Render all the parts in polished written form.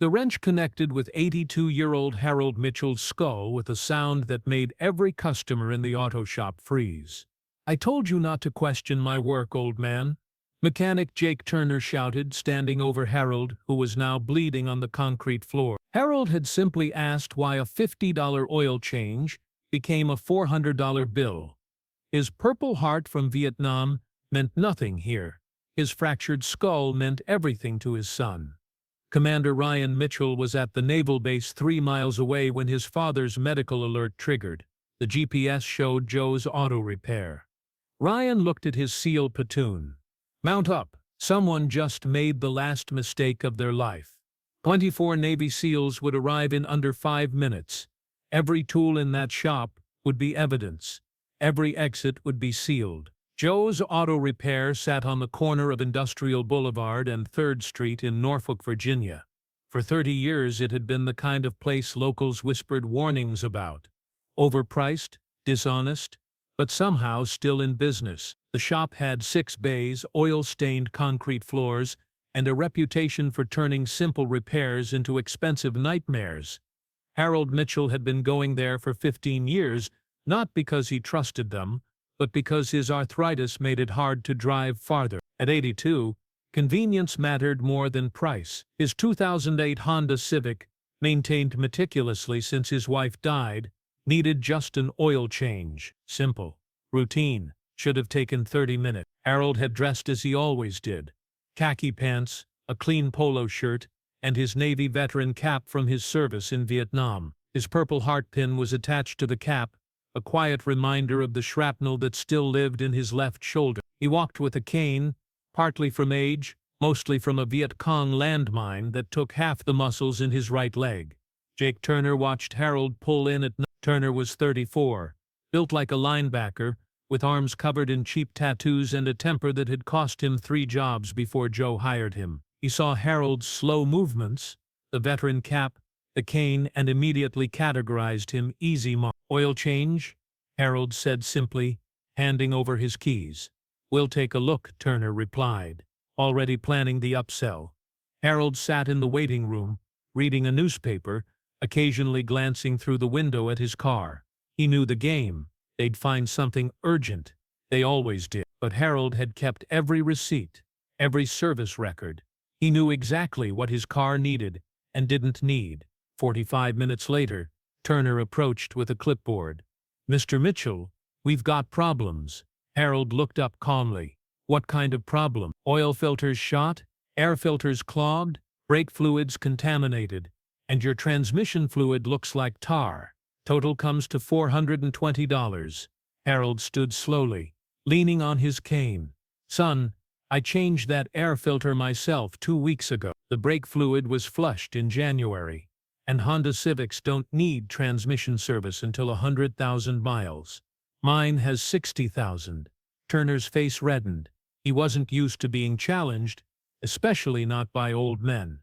The wrench connected with 82-year-old Harold Mitchell's skull with a sound that made every customer in the auto shop freeze. "I told you not to question my work, old man," Mechanic Jake Turner shouted, standing over Harold, who was now bleeding on the concrete floor. Harold had simply asked why a $50 oil change became a $400 bill. His Purple Heart from Vietnam meant nothing here. His fractured skull meant everything to his son. Commander Ryan Mitchell was at the naval base 3 miles away when his father's medical alert triggered. The GPS showed Joe's auto repair. Ryan looked at his SEAL platoon. "Mount up. Someone just made the last mistake of their life." 24 Navy SEALs would arrive in under 5 minutes. Every tool in that shop would be evidence. Every exit would be sealed. Joe's auto repair sat on the corner of Industrial Boulevard and 3rd Street in Norfolk, Virginia. For 30 years it had been the kind of place locals whispered warnings about. Overpriced, dishonest, but somehow still in business. The shop had 6 bays, oil-stained concrete floors, and a reputation for turning simple repairs into expensive nightmares. Harold Mitchell had been going there for 15 years, not because he trusted them, but because his arthritis made it hard to drive farther. At 82, convenience mattered more than price. His 2008 Honda Civic, maintained meticulously since his wife died, needed just an oil change. Simple. Routine. Should have taken 30 minutes. Harold had dressed as he always did. Khaki pants, a clean polo shirt, and his Navy veteran cap from his service in Vietnam. His Purple Heart pin was attached to the cap, a quiet reminder of the shrapnel that still lived in his left shoulder. He walked with a cane, partly from age, mostly from a Viet Cong landmine that took half the muscles in his right leg. Jake Turner watched Harold pull in at night. Turner was 34, built like a linebacker, with arms covered in cheap tattoos and a temper that had cost him 3 jobs before Joe hired him. He saw Harold's slow movements, the veteran cap, the cane, and immediately categorized him. "Easy, Mark." "Oil change?" Harold said simply, handing over his keys. "We'll take a look," Turner replied, already planning the upsell. Harold sat in the waiting room, reading a newspaper, occasionally glancing through the window at his car. He knew the game. They'd find something urgent. They always did. But Harold had kept every receipt, every service record. He knew exactly what his car needed and didn't need. 45 minutes later, Turner approached with a clipboard. "Mr. Mitchell, we've got problems." Harold looked up calmly. "What kind of problem?" "Oil filters shot, air filters clogged, brake fluids contaminated, and your transmission fluid looks like tar. Total comes to $420. Harold stood slowly, leaning on his cane. "Son, I changed that air filter myself 2 weeks ago. The brake fluid was flushed in January. And Honda Civics don't need transmission service until 100,000 miles. Mine has 60,000. Turner's face reddened. He wasn't used to being challenged, especially not by old men.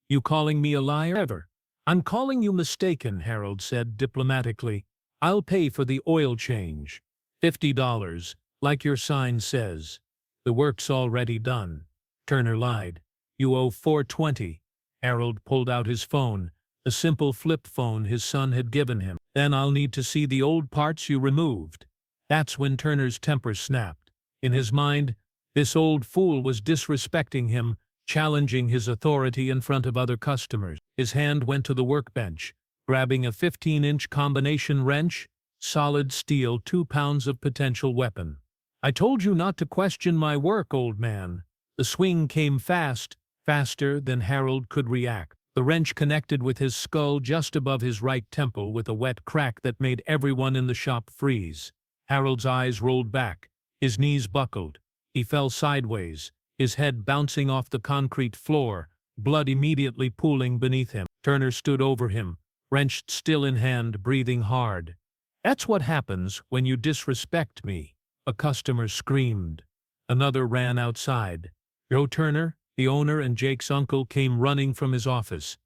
"You calling me a liar?" "Ever." "I'm calling you mistaken," Harold said diplomatically. "I'll pay for the oil change. $50, like your sign says. The work's already done." Turner lied. "You owe $420. Harold pulled out his phone, a simple flip phone his son had given him. "Then I'll need to see the old parts you removed." That's when Turner's temper snapped. In his mind, this old fool was disrespecting him, challenging his authority in front of other customers. His hand went to the workbench, grabbing a 15-inch combination wrench, solid steel, 2 pounds of potential weapon. "I told you not to question my work, old man." The swing came fast, faster than Harold could react. The wrench connected with his skull just above his right temple with a wet crack that made everyone in the shop freeze. Harold's eyes rolled back, his knees buckled. He fell sideways, his head bouncing off the concrete floor, blood immediately pooling beneath him. Turner stood over him, wrench still in hand, breathing hard. "That's what happens when you disrespect me," a customer screamed. Another ran outside. Joe Turner, the owner, and Jake's uncle came running from his office.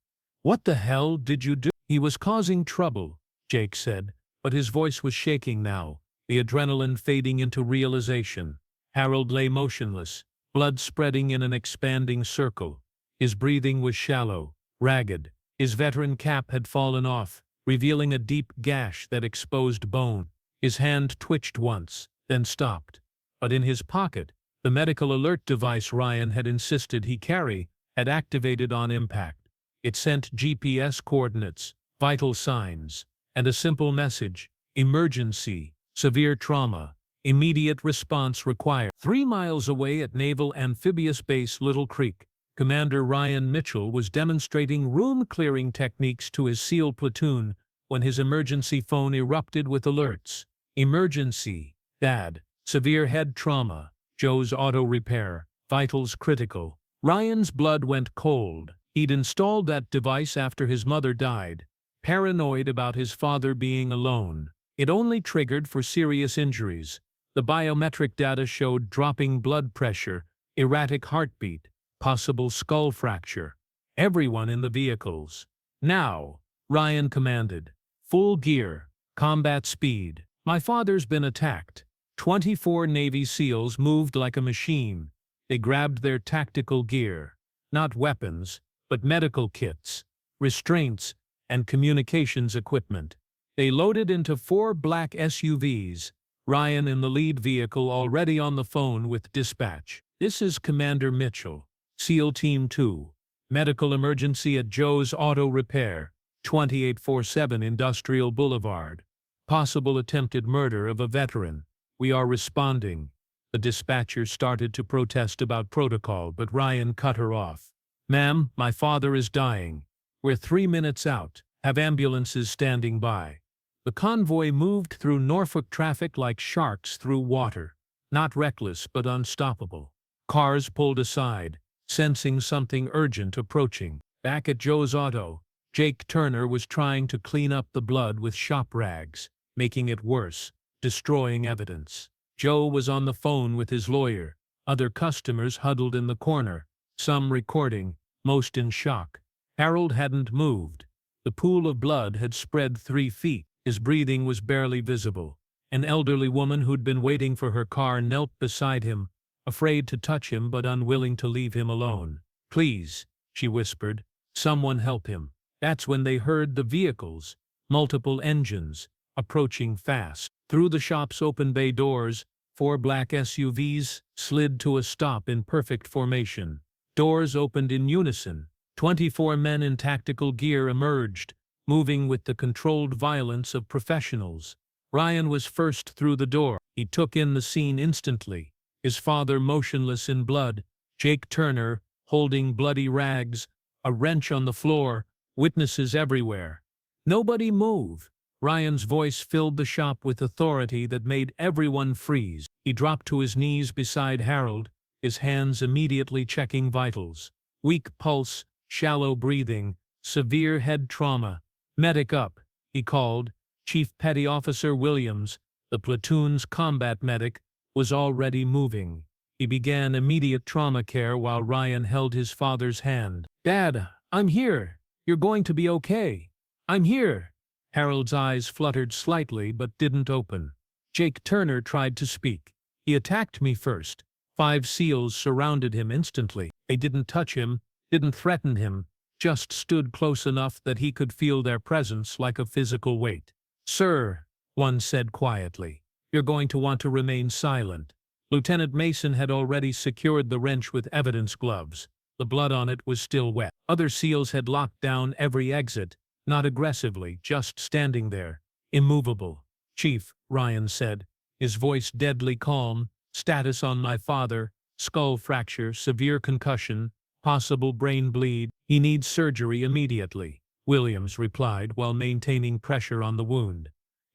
"What the hell did you do?" "He was causing trouble," Jake said, but his voice was shaking now, the adrenaline fading into realization. Harold lay motionless, blood spreading in an expanding circle. His breathing was shallow, ragged. His veteran cap had fallen off, revealing a deep gash that exposed bone. His hand twitched once, then stopped. But in his pocket, the medical alert device Ryan had insisted he carry had activated on impact. It sent GPS coordinates, vital signs, and a simple message: emergency, severe trauma, immediate response required. 3 miles away at Naval Amphibious Base Little Creek, Commander Ryan Mitchell was demonstrating room-clearing techniques to his SEAL platoon when his emergency phone erupted with alerts. Emergency, Dad, severe head trauma, Joe's auto repair, vitals critical. Ryan's blood went cold. He'd installed that device after his mother died, paranoid about his father being alone. It only triggered for serious injuries. The biometric data showed dropping blood pressure, erratic heartbeat, possible skull fracture. Everyone in the vehicles. Now, Ryan commanded. Full gear, combat speed. My father's been attacked. 24 Navy SEALs moved like a machine. They grabbed their tactical gear. Not weapons, but medical kits, restraints, and communications equipment. They loaded into 4 black SUVs, Ryan in the lead vehicle already on the phone with dispatch. This is Commander Mitchell, SEAL Team 2. Medical emergency at Joe's Auto Repair, 2847 Industrial Boulevard. Possible attempted murder of a veteran. We are responding. The dispatcher started to protest about protocol, but Ryan cut her off. Ma'am, my father is dying. We're 3 minutes out. Have ambulances standing by. The convoy moved through Norfolk traffic like sharks through water. Not reckless, but unstoppable. Cars pulled aside, sensing something urgent approaching. Back at Joe's auto, Jake Turner was trying to clean up the blood with shop rags, making it worse, destroying evidence. Joe was on the phone with his lawyer. Other customers huddled in the corner, some recording, most in shock. Harold hadn't moved. The pool of blood had spread 3 feet. His breathing was barely visible. An elderly woman who'd been waiting for her car knelt beside him, afraid to touch him but unwilling to leave him alone. Please, she whispered, someone help him. That's when they heard the vehicles, multiple engines, approaching fast. Through the shop's open bay doors, 4 black SUVs slid to a stop in perfect formation. Doors opened in unison. 24 men in tactical gear emerged, moving with the controlled violence of professionals. Ryan was first through the door. He took in the scene instantly. His father motionless in blood, Jake Turner holding bloody rags, a wrench on the floor, witnesses everywhere. Nobody move. Ryan's voice filled the shop with authority that made everyone freeze. He dropped to his knees beside Harold, his hands immediately checking vitals. Weak pulse, shallow breathing, severe head trauma. Medic up, he called. Chief Petty Officer Williams, the platoon's combat medic, was already moving. He began immediate trauma care while Ryan held his father's hand. Dad, I'm here. You're going to be okay. I'm here. Harold's eyes fluttered slightly but didn't open. Jake Turner tried to speak. He attacked me first. 5 SEALs surrounded him instantly. They didn't touch him, didn't threaten him, just stood close enough that he could feel their presence like a physical weight. Sir, one said quietly, you're going to want to remain silent. Lieutenant Mason had already secured the wrench with evidence gloves. The blood on it was still wet. Other SEALs had locked down every exit, not aggressively, just standing there, immovable. Chief, Ryan said, his voice deadly calm, status on my father, skull fracture, severe concussion, possible brain bleed. He needs surgery immediately, Williams replied while maintaining pressure on the wound.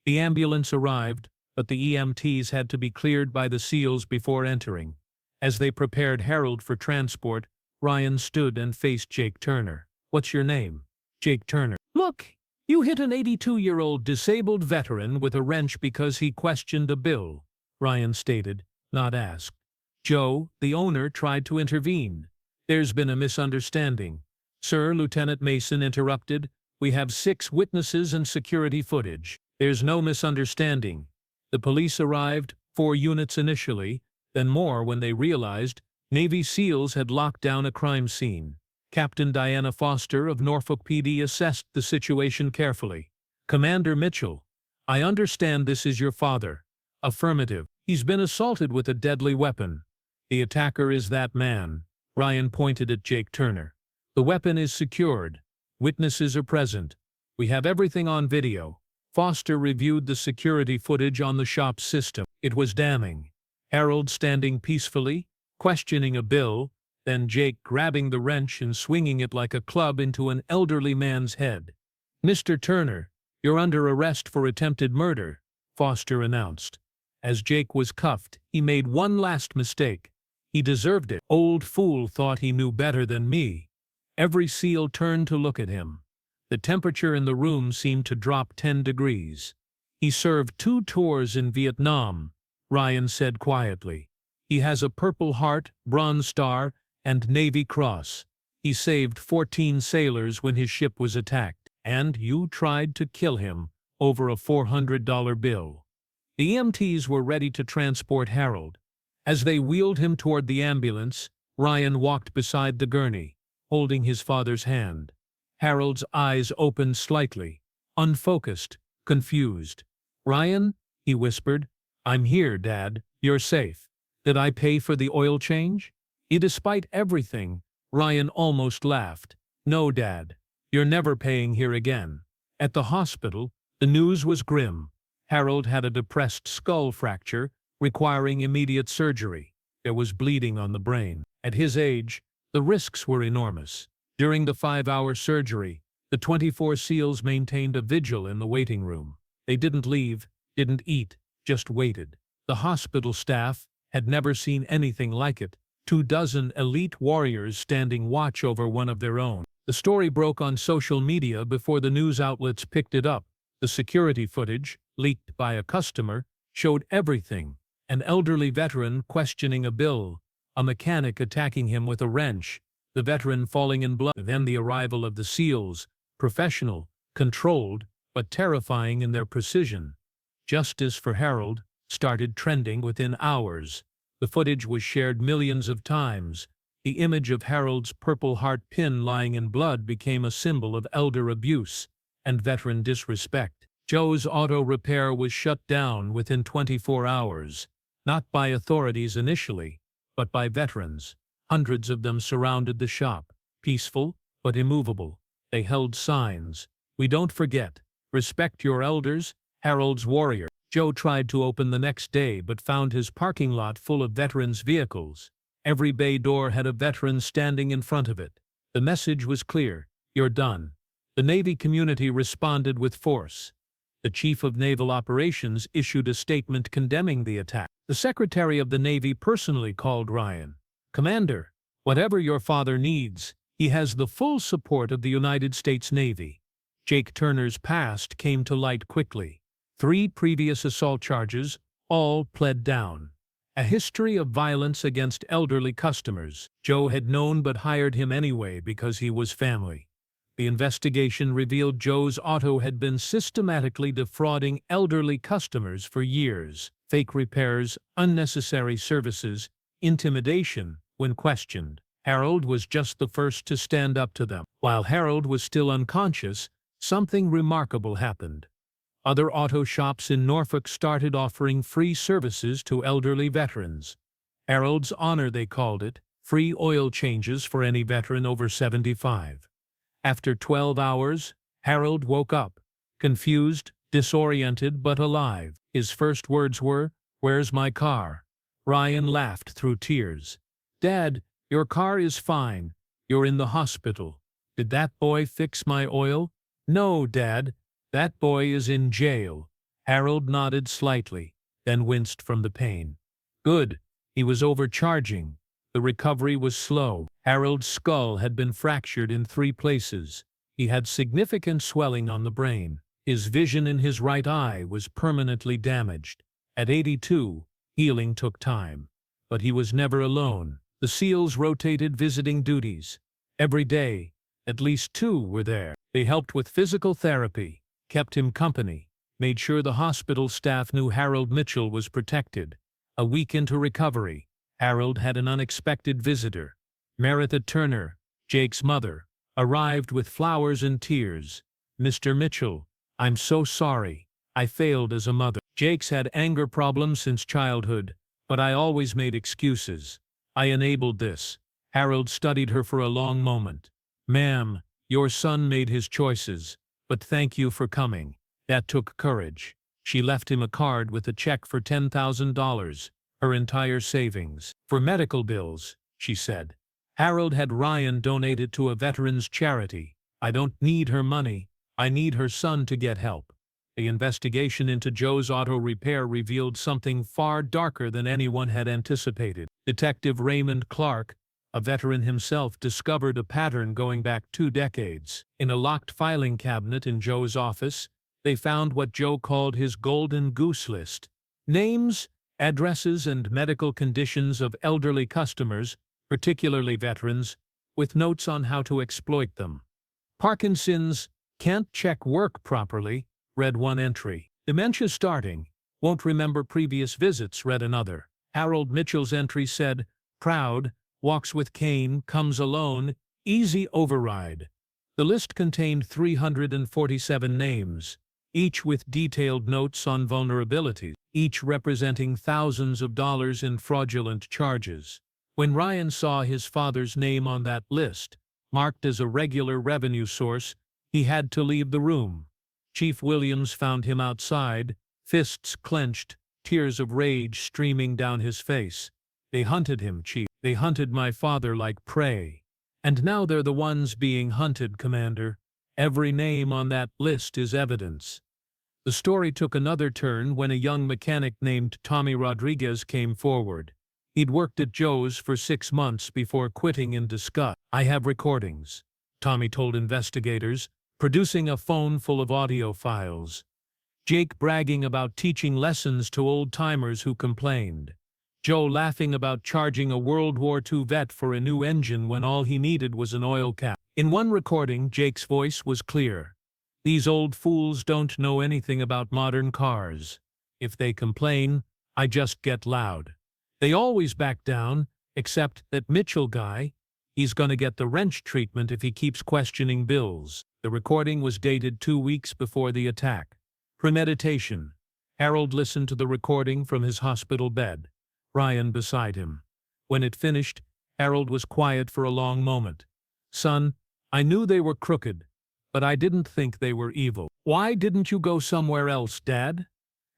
The ambulance arrived, but the EMTs had to be cleared by the SEALs before entering. As they prepared Harold for transport, Ryan stood and faced Jake Turner. What's your name? Jake Turner. Look, you hit an 82-year-old disabled veteran with a wrench because he questioned a bill, Ryan stated, not asked. Joe, the owner, tried to intervene. There's been a misunderstanding. Sir, Lieutenant Mason interrupted. We have 6 witnesses and security footage. There's no misunderstanding. The police arrived, 4 units initially, then more when they realized Navy SEALs had locked down a crime scene. Captain Diana Foster of Norfolk PD assessed the situation carefully. "Commander Mitchell, I understand this is your father." "Affirmative. He's been assaulted with a deadly weapon. The attacker is that man." Ryan pointed at Jake Turner. "The weapon is secured. Witnesses are present. We have everything on video." Foster reviewed the security footage on the shop's system. It was damning. Harold standing peacefully, questioning a bill, then Jake grabbing the wrench and swinging it like a club into an elderly man's head. "Mr. Turner, you're under arrest for attempted murder," Foster announced. As Jake was cuffed, he made one last mistake. He deserved it. "Old fool thought he knew better than me." Every SEAL turned to look at him. The temperature in the room seemed to drop 10 degrees. "He served 2 tours in Vietnam," Ryan said quietly. "He has a Purple Heart, Bronze Star, and Navy Cross. He saved 14 sailors when his ship was attacked, and you tried to kill him over a $400 bill." The EMTs were ready to transport Harold. As they wheeled him toward the ambulance, Ryan walked beside the gurney, holding his father's hand. Harold's eyes opened slightly, unfocused, confused. "Ryan," he whispered, "I'm here, Dad. You're safe. Did I pay for the oil change?" Despite everything, Ryan almost laughed. "No, Dad. You're never paying here again." At the hospital, the news was grim. Harold had a depressed skull fracture, requiring immediate surgery. There was bleeding on the brain. At his age, the risks were enormous. During the 5-hour surgery, the 24 SEALs maintained a vigil in the waiting room. They didn't leave, didn't eat, just waited. The hospital staff had never seen anything like it. 24 elite warriors standing watch over one of their own. The story broke on social media before the news outlets picked it up. The security footage, leaked by a customer, showed everything: an elderly veteran questioning a bill, a mechanic attacking him with a wrench, the veteran falling in blood. Then the arrival of the SEALs, professional, controlled, but terrifying in their precision. "Justice for Harold" started trending within hours. The footage was shared millions of times. The image of Harold's Purple Heart pin lying in blood became a symbol of elder abuse and veteran disrespect. Joe's auto repair was shut down within 24 hours, not by authorities initially, but by veterans. Hundreds of them surrounded the shop, peaceful but immovable. They held signs: "We don't forget. Respect your elders, Harold's warrior." Joe tried to open the next day but found his parking lot full of veterans' vehicles. Every bay door had a veteran standing in front of it. The message was clear: "You're done." The Navy community responded with force. The Chief of Naval Operations issued a statement condemning the attack. The Secretary of the Navy personally called Ryan. "Commander, whatever your father needs, he has the full support of the United States Navy." Jake Turner's past came to light quickly. 3 previous assault charges, all pled down. A history of violence against elderly customers. Joe had known but hired him anyway because he was family. The investigation revealed Joe's auto had been systematically defrauding elderly customers for years. Fake repairs, unnecessary services, intimidation when questioned. Harold was just the first to stand up to them. While Harold was still unconscious, something remarkable happened. Other auto shops in Norfolk started offering free services to elderly veterans. Harold's Honor, they called it, free oil changes for any veteran over 75. After 12 hours, Harold woke up, confused, disoriented but alive. His first words were, "Where's my car?" Ryan laughed through tears. "Dad, your car is fine. You're in the hospital. Did that boy fix my oil?" "No, Dad. That boy is in jail." Harold nodded slightly, then winced from the pain. "Good. He was overcharging." The recovery was slow. Harold's skull had been fractured in 3 places. He had significant swelling on the brain. His vision in his right eye was permanently damaged. At 82, healing took time. But he was never alone. The SEALs rotated visiting duties. Every day, at least 2 were there. They helped with physical therapy, kept him company, made sure the hospital staff knew Harold Mitchell was protected. A week into recovery, Harold had an unexpected visitor. Meredith Turner, Jake's mother arrived with flowers and tears. "Mr. Mitchell, I'm so sorry. I failed as a mother. Jake's had anger problems since childhood, but I always made excuses. I enabled this." Harold studied her for a long moment. "Ma'am, your son made his choices, but thank you for coming. That took courage." She left him a card with a check for $10,000, her entire savings. "For medical bills," she said. Harold had Ryan donate it to a veterans charity. "I don't need her money. I need her son to get help." The investigation into Joe's auto repair revealed something far darker than anyone had anticipated. Detective Raymond Clark, a veteran himself, discovered a pattern going back 2 decades. In a locked filing cabinet in Joe's office, they found what Joe called his golden goose list: names, addresses, and medical conditions of elderly customers, particularly veterans, with notes on how to exploit them. "Parkinson's, can't check work properly," read one entry. "Dementia starting, won't remember previous visits," read another. Harold Mitchell's entry said, "Proud, walks with cane, comes alone, easy override." The list contained 347 names, each with detailed notes on vulnerabilities, each representing thousands of dollars in fraudulent charges. When Ryan saw his father's name on that list, marked as a regular revenue source, he had to leave the room. Chief Williams found him outside, fists clenched, tears of rage streaming down his face. "They hunted him, Chief. They hunted my father like prey. And now they're the ones being hunted, Commander. Every name on that list is evidence." The story took another turn when a young mechanic named Tommy Rodriguez came forward. He'd worked at Joe's for 6 months before quitting in disgust. "I have recordings," Tommy told investigators, producing a phone full of audio files. Jake bragging about teaching lessons to old-timers who complained. Joe laughing about charging a World War II vet for a new engine when all he needed was an oil cap. In one recording, Jake's voice was clear. "These old fools don't know anything about modern cars. If they complain, I just get loud. They always back down, except that Mitchell guy. He's gonna get the wrench treatment if he keeps questioning bills." The recording was dated 2 weeks before the attack. Premeditation. Harold listened to the recording from his hospital bed, Ryan beside him. When it finished, Harold was quiet for a long moment. "Son, I knew they were crooked, but I didn't think they were evil." "Why didn't you go somewhere else, Dad?"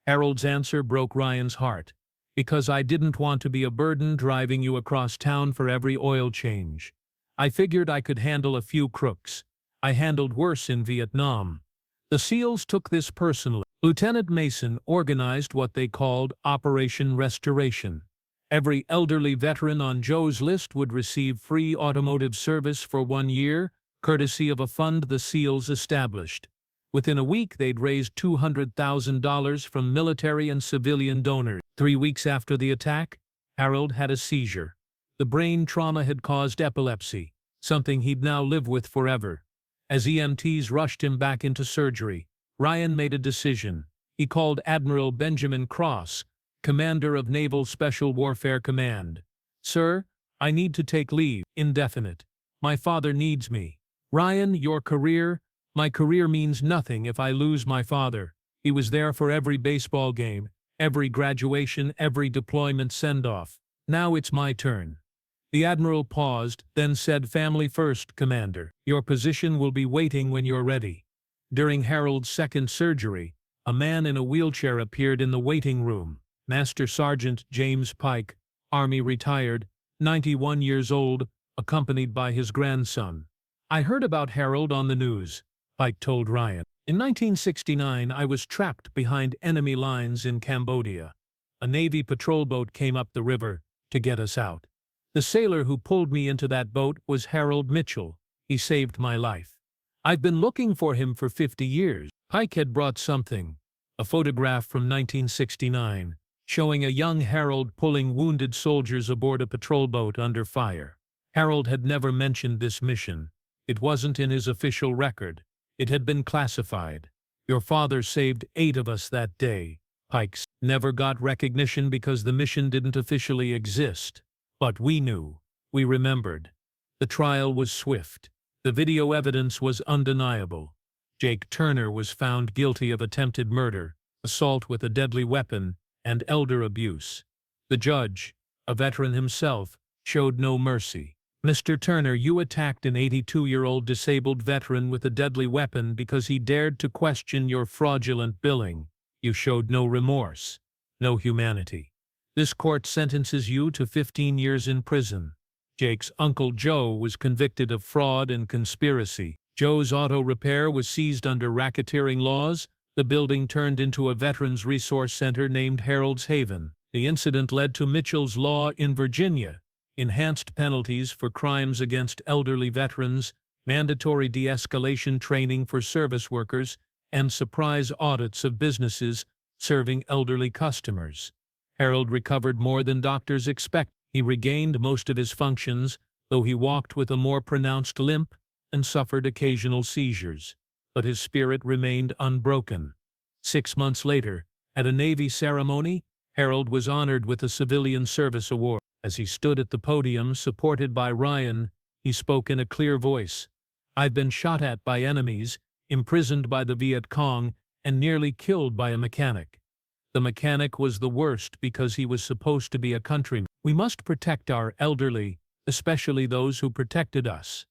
Harold's answer broke Ryan's heart. "Because I didn't want to be a burden driving you across town for every oil change. I figured I could handle a few crooks. I handled worse in Vietnam." The SEALs took this personally. Lieutenant Mason organized what they called Operation Restoration. Every elderly veteran on Joe's list would receive free automotive service for 1 year, courtesy of a fund the SEALs established. Within a week, they'd raised $200,000 from military and civilian donors. 3 weeks after the attack, Harold had a seizure. The brain trauma had caused epilepsy, something he'd now live with forever. As EMTs rushed him back into surgery, Ryan made a decision. He called Admiral Benjamin Cross, commander of Naval Special Warfare Command. "Sir, I need to take leave, indefinite. My father needs me." "Ryan, my career means nothing if I lose my father. He was there for every baseball game, every graduation, every deployment send-off. Now it's my turn." The Admiral paused, then said, "Family first, Commander. Your position will be waiting when you're ready." During Harold's second surgery, a man in a wheelchair appeared in the waiting room. Master Sergeant James Pike, Army retired, 91 years old, accompanied by his grandson. "I heard about Harold on the news," Pike told Ryan. "In 1969, I was trapped behind enemy lines in Cambodia. A Navy patrol boat came up the river to get us out. The sailor who pulled me into that boat was Harold Mitchell. He saved my life. I've been looking for him for 50 years. Pike had brought something, a photograph from 1969, showing a young Harold pulling wounded soldiers aboard a patrol boat under fire. Harold had never mentioned this mission. It wasn't in his official record. It had been classified. "Your father saved 8 of us that day," Pike never got recognition because the mission didn't officially exist. But we knew. We remembered. The trial was swift. The video evidence was undeniable. Jake Turner was found guilty of attempted murder, assault with a deadly weapon, and elder abuse. The judge, a veteran himself, showed no mercy. Mr. Turner, you attacked an 82-year-old disabled veteran with a deadly weapon because he dared to question your fraudulent billing. You showed no remorse, no humanity. This court sentences you to 15 years in prison. Jake's Uncle Joe was convicted of fraud and conspiracy. Joe's auto repair was seized under racketeering laws. The building turned into a Veterans Resource Center named Harold's Haven. The incident led to Mitchell's Law in Virginia, enhanced penalties for crimes against elderly veterans, mandatory de-escalation training for service workers, and surprise audits of businesses serving elderly customers. Harold recovered more than doctors expect. He regained most of his functions, though he walked with a more pronounced limp and suffered occasional seizures. But his spirit remained unbroken. 6 months later, at a Navy ceremony, Harold was honored with a Civilian Service Award. As he stood at the podium, supported by Ryan, he spoke in a clear voice. "I've been shot at by enemies, imprisoned by the Viet Cong, and nearly killed by a mechanic. The mechanic was the worst because he was supposed to be a countryman. We must protect our elderly, especially those who protected us."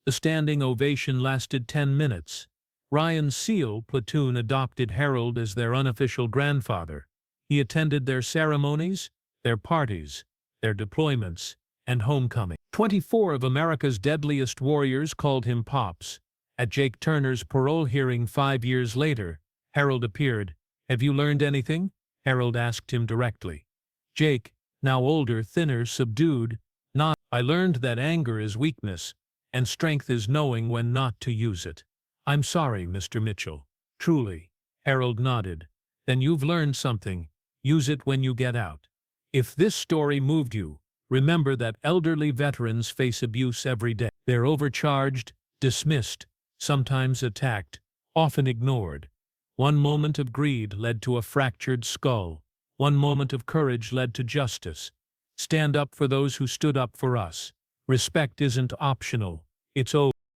The standing ovation lasted 10 minutes. Ryan's SEAL platoon adopted Harold as their unofficial grandfather. He attended their ceremonies, their parties, their deployments, and homecoming. 24 of America's deadliest warriors called him Pops. At Jake Turner's parole hearing 5 years later, Harold appeared. "Have you learned anything?" Harold asked him directly. Jake, now older, thinner, subdued, nodded. "I learned that anger is weakness, and strength is knowing when not to use it." "I'm sorry, Mr. Mitchell." "Truly." Harold nodded. "Then you've learned something. Use it when you get out." If this story moved you, remember that elderly veterans face abuse every day. They're overcharged, dismissed, sometimes attacked, often ignored. One moment of greed led to a fractured skull. One moment of courage led to justice. Stand up for those who stood up for us. Respect isn't optional. It's owed.